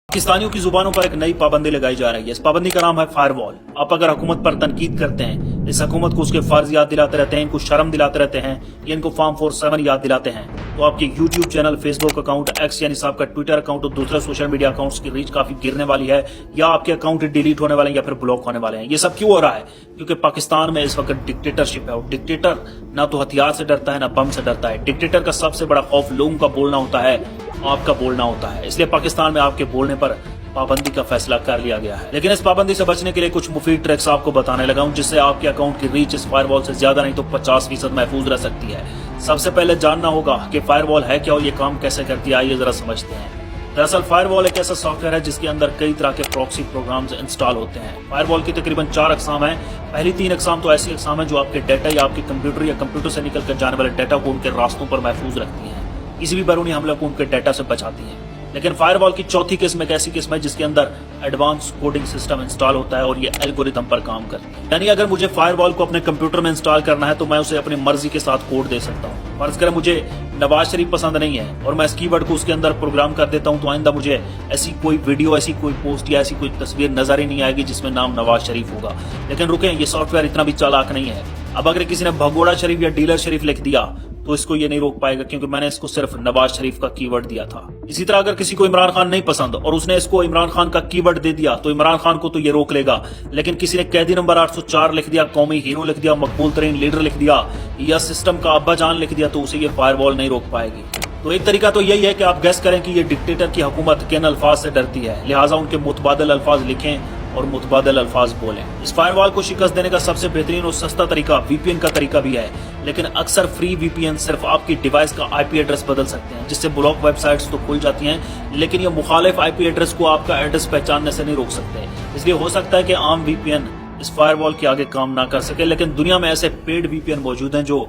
पाकिस्तानियों की जुबानों पर एक नई पाबंदी लगाई जा रही है। इस पाबंदी का नाम है फायरवॉल। आप अगर हुकूमत पर तनकीद करते हैं, इस हुकूमत को उसके फर्ज याद दिलाते रहते हैं, इनको शर्म दिलाते रहते हैं, या इनको फार्म 47 याद दिलाते हैं, तो आपके YouTube channel, Facebook account, x यानी साहब का ट्विटर अकाउंट और दूसरे सोशल मीडिया अकाउंट्स की रीच काफी गिरने वाली है, या आपके अकाउंट डिलीट होने वाले हैं या फिर ब्लॉक होने वाले हैं। ये सब क्यों हो रहा है? क्योंकि पाकिस्तान में इस वक्त डिक्टेटरशिप है, और डिक्टेटर ना तो हथियार से डरता है ना बम से डरता है। डिक्टेटर का सबसे बड़ा खौफ लोगों का बोलना होता है, आपका बोलना होता है। इसलिए पाकिस्तान में आपके बोलने पर पाबंदी का फैसला कर लिया गया है। लेकिन इस पाबंदी से बचने के लिए कुछ मुफीद ट्रिक्स आपको बताने लगा हूं, जिससे आपके अकाउंट की रीच इस फायरवॉल से ज्यादा नहीं तो 50% महफूज रह सकती है। सबसे पहले जानना होगा कि फायरवॉल है क्या और ये काम कैसे करती है। आइए जरा समझते हैं। दरअसल फायरवॉल एक ऐसा सॉफ्टवेयर है जिसके अंदर कई तरह के प्रॉक्सी प्रोग्राम्स इंस्टॉल होते हैं। फायरवॉल की तकरीबन 4 अकसाम है। पहली 3 अकसाम तो ऐसी अकसाम है जो आपके डाटा या आपके कंप्यूटर या कंप्यूटर से निकल कर जाने वाले डाटा को उनके रास्तों पर महफूज रखती है, किसी भी बैरूनी हमले को उनके डाटा से बचाती है। लेकिन फायरवॉल की चौथी किस्म एक ऐसी किस्म है जिसके अंदर एडवांस कोडिंग सिस्टम इंस्टॉल होता है और ये एल्गोरिथम पर काम करती है। यानी अगर मुझे फायरवॉल को अपने कंप्यूटर में इंस्टॉल करना है तो मैं उसे अपनी मर्जी के साथ कोड दे सकता हूँ। फर्ज करें मुझे नवाज शरीफ पसंद नहीं है और मैं इस कीवर्ड को उसके अंदर प्रोग्राम कर देता हूँ, तो आइंदा मुझे ऐसी कोई वीडियो, ऐसी कोई पोस्ट या ऐसी कोई तस्वीर नजर ही नहीं आएगी जिसमें नाम नवाज शरीफ होगा। लेकिन रुकें, ये सॉफ्टवेयर इतना भी चालाक नहीं है। अब अगर किसी ने भगोड़ा शरीफ या डीलर शरीफ लिख दिया तो इसको ये नहीं रोक पाएगा, क्योंकि मैंने इसको सिर्फ नवाज शरीफ का कीवर्ड दिया था। इसी तरह अगर किसी को इमरान खान नहीं पसंद और उसने इसको इमरान खान का कीवर्ड दे दिया तो इमरान खान को तो ये रोक लेगा। लेकिन किसी ने कैदी नंबर 804 लिख दिया, कौमी हीरो लिख दिया, मकबूल तरीन लीडर लिख दिया या सिस्टम का अब्बा जान लिख दिया, तो उसे ये फायरवॉल नहीं रोक पाएगी। तो एक तरीका तो यही है कि आप गेस करें कि ये डिक्टेटर की हुकूमत किन अल्फाज से डरती है, लिहाजा उनके मुतबादल अल्फाज लिखें और मुतबादल अल्फाज बोलें। इस फायरवॉल को शिकस्त देने का सबसे बेहतरीन और सस्ता तरीका वीपीएन का तरीका भी है, लेकिन अक्सर फ्री वीपीएन सिर्फ आपकी डिवाइस का आईपी एड्रेस बदल सकते हैं, जिससे ब्लॉक वेबसाइट्स तो खुल जाती हैं, लेकिन ये मुखालिफ आईपी एड्रेस को आपका एड्रेस पहचानने से नहीं रोक सकते। इसलिए हो सकता है कि आम वीपीएन इस फायरवॉल के आगे काम ना कर सके, लेकिन दुनिया में ऐसे पेड वीपीएन मौजूद हैं जो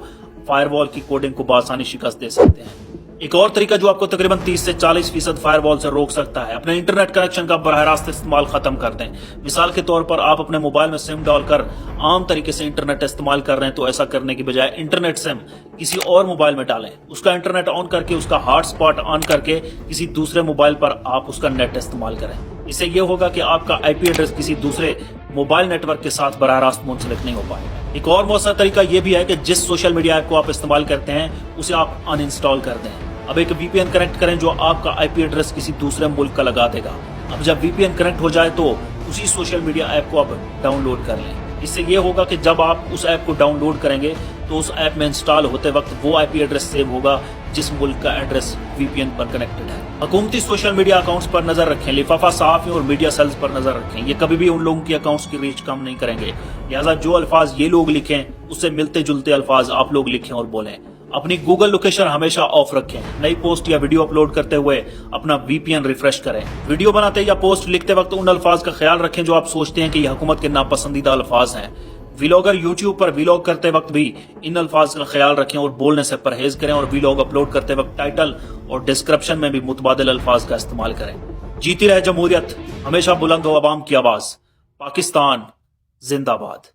फायरवॉल की कोडिंग को बआसानी शिकस्त दे सकते हैं। एक और तरीका जो आपको तकरीबन 30 से 40% फायरवॉल से रोक सकता है, अपने इंटरनेट कनेक्शन का बराह रास्त इस्तेमाल खत्म कर दें। मिसाल के तौर पर आप अपने मोबाइल में सिम डालकर आम तरीके से इंटरनेट इस्तेमाल कर रहे हैं, तो ऐसा करने की बजाय इंटरनेट सिम किसी और मोबाइल में डालें, उसका इंटरनेट ऑन करके, उसका हॉटस्पॉट ऑन करके किसी दूसरे मोबाइल पर आप उसका नेट इस्तेमाल करें। इससे यह होगा कि आपका आईपी एड्रेस किसी दूसरे मोबाइल नेटवर्क के साथ बराह रास्त मुंसलिक नहीं हो पाएगा। एक और मौसर तरीका यह भी है कि जिस सोशल मीडिया ऐप को आप इस्तेमाल करते हैं उसे आप अनइंस्टॉल कर दें। अब एक वीपीएन कनेक्ट करें जो आपका आईपी एड्रेस किसी दूसरे मुल्क का लगा देगा। अब जब वीपीएन कनेक्ट हो जाए तो उसी सोशल मीडिया ऐप को आप डाउनलोड कर लें। इससे ये होगा कि जब आप उस ऐप को डाउनलोड करेंगे तो उस ऐप में इंस्टॉल होते वक्त वो आईपी एड्रेस सेव होगा जिस मुल्क का एड्रेस वीपीएन पर कनेक्टेड है। हुकूमती सोशल मीडिया अकाउंट्स पर नजर रखें, लिफाफा सहाफियों और मीडिया सेल्स पर नजर रखें। ये कभी भी उन लोगों की अकाउंट्स की रीच कम नहीं करेंगे। लिहाजा जो अल्फाज ये लोग लिखें उससे मिलते जुलते अल्फाज आप लोग लिखें और बोलें। अपनी गूगल लोकेशन हमेशा ऑफ रखें। नई पोस्ट या वीडियो अपलोड करते हुए अपना वीपीएन रिफ्रेश करें। वीडियो बनाते या पोस्ट लिखते वक्त उन अल्फाज का ख्याल रखें जो आप सोचते हैं कि यह हुकूमत के नापसंदीदा अल्फाज हैं। वीलॉगर यूट्यूब पर वीलॉग करते वक्त भी इन अल्फाज का ख्याल रखें और बोलने से परहेज करें, और वीलॉग अपलोड करते वक्त टाइटल और डिस्क्रिप्शन में भी मुतबादिल अल्फाज का इस्तेमाल करें। जीती रहे जमहूरियत, हमेशा बुलंद हो अवाम की आवाज। पाकिस्तान जिंदाबाद।